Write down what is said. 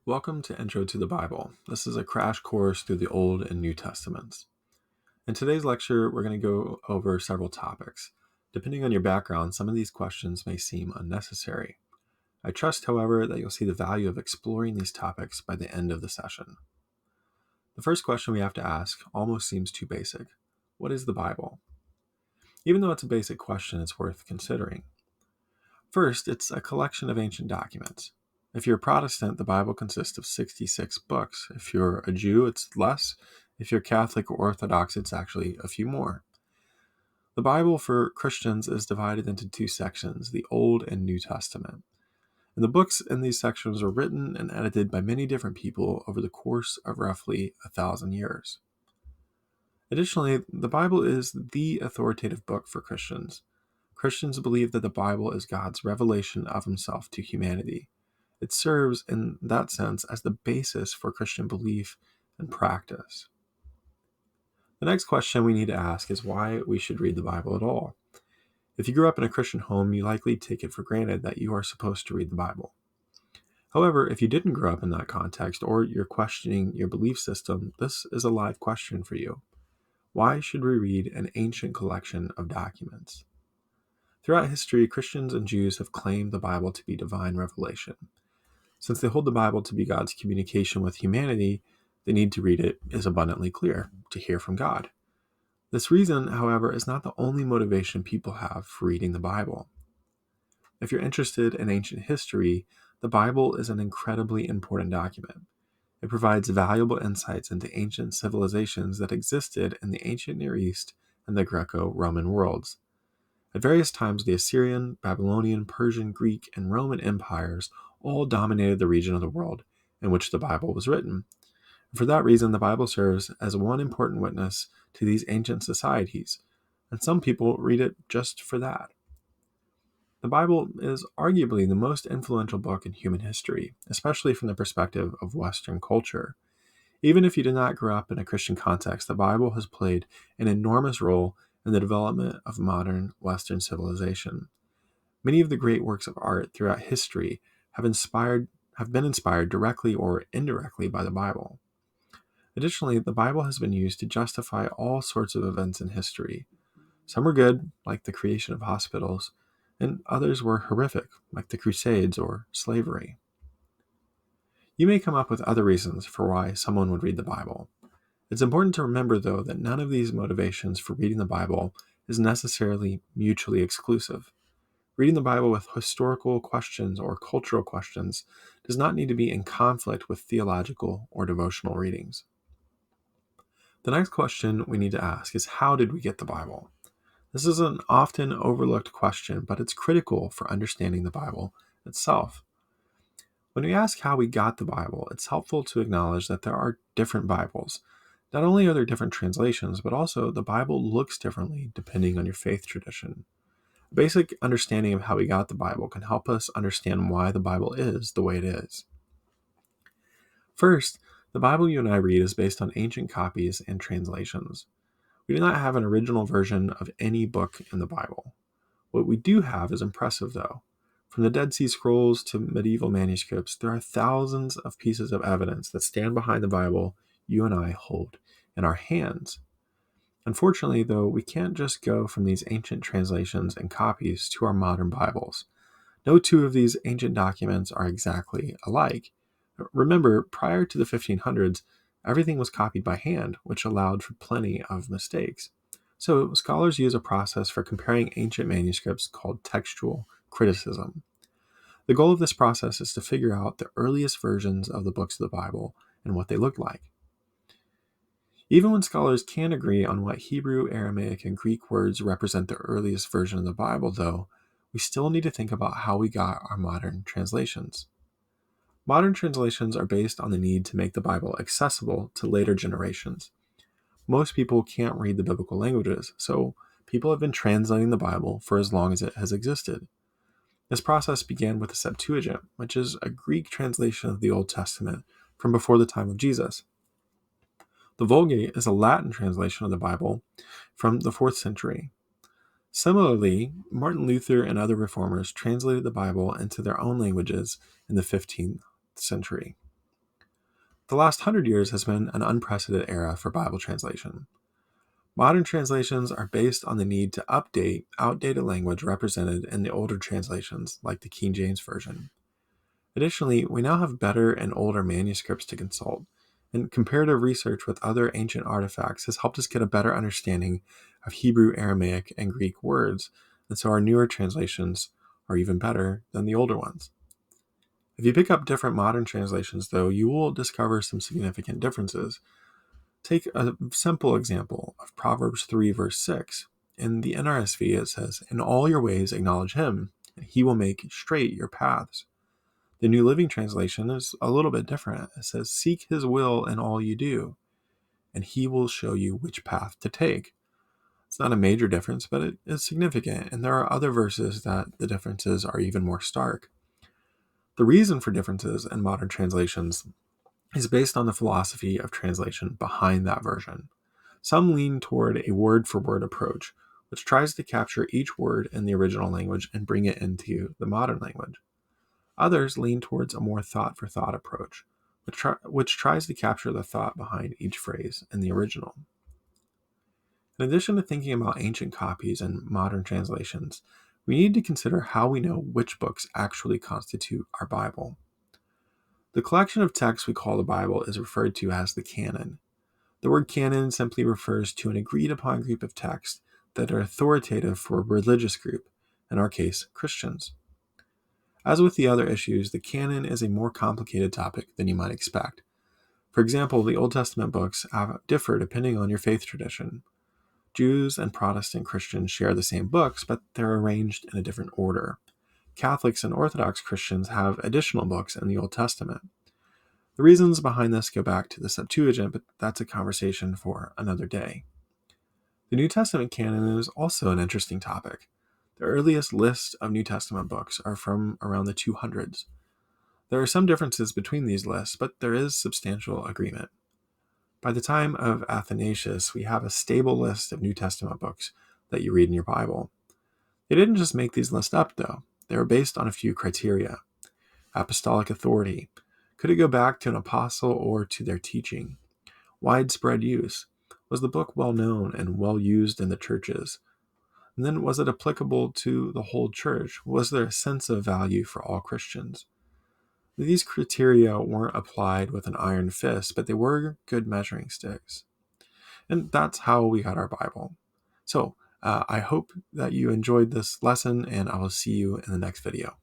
Welcome to Intro to the Bible. This is a crash course through the Old and New Testaments. In today's lecture, we're going to go over several topics. Depending on your background, some of these questions may seem unnecessary. I trust, however, that you'll see the value of exploring these topics by the end of the session. The first question we have to ask almost seems too basic. What is the Bible? Even though it's a basic question, it's worth considering. First, it's a collection of ancient documents. If you're a Protestant, the Bible consists of 66 books. If you're a Jew, it's less. If you're Catholic or Orthodox, it's actually a few more. The Bible for Christians is divided into two sections, the Old and New Testament. And the books in these sections were written and edited by many different people over the course of roughly 1,000 years. Additionally, the Bible is the authoritative book for Christians. Christians believe that the Bible is God's revelation of himself to humanity. It serves, in that sense, as the basis for Christian belief and practice. The next question we need to ask is why we should read the Bible at all. If you grew up in a Christian home, you likely take it for granted that you are supposed to read the Bible. However, if you didn't grow up in that context or you're questioning your belief system, this is a live question for you. Why should we read an ancient collection of documents? Throughout history, Christians and Jews have claimed the Bible to be divine revelation. Since they hold the Bible to be God's communication with humanity, the need to read it is abundantly clear, to hear from God. This reason, however, is not the only motivation people have for reading the Bible. If you're interested in ancient history, the Bible is an incredibly important document. It provides valuable insights into ancient civilizations that existed in the ancient Near East and the Greco-Roman worlds. At various times, the Assyrian, Babylonian, Persian, Greek, and Roman empires all dominated the region of the world in which the Bible was written. And for that reason, the Bible serves as one important witness to these ancient societies, and some people read it just for that. The Bible is arguably the most influential book in human history, especially from the perspective of Western culture. Even if you did not grow up in a Christian context, the Bible has played an enormous role in the development of modern Western civilization. Many of the great works of art throughout history have been inspired directly or indirectly by the Bible. Additionally, the Bible has been used to justify all sorts of events in history. Some were good, like the creation of hospitals, and others were horrific, like the Crusades or slavery. You may come up with other reasons for why someone would read the Bible. It's important to remember, though, that none of these motivations for reading the Bible is necessarily mutually exclusive. Reading the Bible with historical questions or cultural questions does not need to be in conflict with theological or devotional readings. The next question we need to ask is, how did we get the Bible? This is an often overlooked question, but it's critical for understanding the Bible itself. When we ask how we got the Bible, it's helpful to acknowledge that there are different Bibles. Not only are there different translations, but also the Bible looks differently depending on your faith tradition. A basic understanding of how we got the Bible can help us understand why the Bible is the way it is. First, the Bible you and I read is based on ancient copies and translations. We do not have an original version of any book in the Bible. What we do have is impressive, though. From the Dead Sea Scrolls to medieval manuscripts, there are thousands of pieces of evidence that stand behind the Bible you and I hold in our hands. Unfortunately, though, we can't just go from these ancient translations and copies to our modern Bibles. No two of these ancient documents are exactly alike. Remember, prior to the 1500s, everything was copied by hand, which allowed for plenty of mistakes. So, scholars use a process for comparing ancient manuscripts called textual criticism. The goal of this process is to figure out the earliest versions of the books of the Bible and what they looked like. Even when scholars can agree on what Hebrew, Aramaic, and Greek words represent the earliest version of the Bible, though, we still need to think about how we got our modern translations. Modern translations are based on the need to make the Bible accessible to later generations. Most people can't read the biblical languages, so people have been translating the Bible for as long as it has existed. This process began with the Septuagint, which is a Greek translation of the Old Testament from before the time of Jesus. The Vulgate is a Latin translation of the Bible from the 4th century. Similarly, Martin Luther and other reformers translated the Bible into their own languages in the 15th century. the last 100 years has been an unprecedented era for Bible translation. Modern translations are based on the need to update outdated language represented in the older translations, like the King James Version. Additionally, we now have better and older manuscripts to consult, and comparative research with other ancient artifacts has helped us get a better understanding of Hebrew, Aramaic, and Greek words, and so our newer translations are even better than the older ones. If you pick up different modern translations, though, you will discover some significant differences. Take a simple example of Proverbs 3, verse 6. In the NRSV, it says, "In all your ways acknowledge him, and he will make straight your paths." The New Living Translation is a little bit different. It says, "Seek his will in all you do, and he will show you which path to take." It's not a major difference, but it is significant, and there are other verses that the differences are even more stark. The reason for differences in modern translations is based on the philosophy of translation behind that version. Some lean toward a word-for-word approach, which tries to capture each word in the original language and bring it into the modern language. Others lean towards a more thought-for-thought approach, which tries to capture the thought behind each phrase in the original. In addition to thinking about ancient copies and modern translations, we need to consider how we know which books actually constitute our Bible. The collection of texts we call the Bible is referred to as the canon. The word canon simply refers to an agreed-upon group of texts that are authoritative for a religious group, in our case, Christians. As with the other issues, the canon is a more complicated topic than you might expect. For example, the Old Testament books differ depending on your faith tradition. Jews and Protestant Christians share the same books, but they're arranged in a different order. Catholics and Orthodox Christians have additional books in the Old Testament. The reasons behind this go back to the Septuagint, but that's a conversation for another day. The New Testament canon is also an interesting topic. The earliest list of New Testament books are from around the 200s. There are some differences between these lists, but there is substantial agreement. By the time of Athanasius, we have a stable list of New Testament books that you read in your Bible. They didn't just make these lists up, though. They were based on a few criteria. Apostolic authority. Could it go back to an apostle or to their teaching? Widespread use. Was the book well known and well used in the churches? And then was it applicable to the whole church? Was there a sense of value for all Christians? These criteria weren't applied with an iron fist, but they were good measuring sticks. And that's how we got our Bible. So I hope that you enjoyed this lesson, and I will see you in the next video.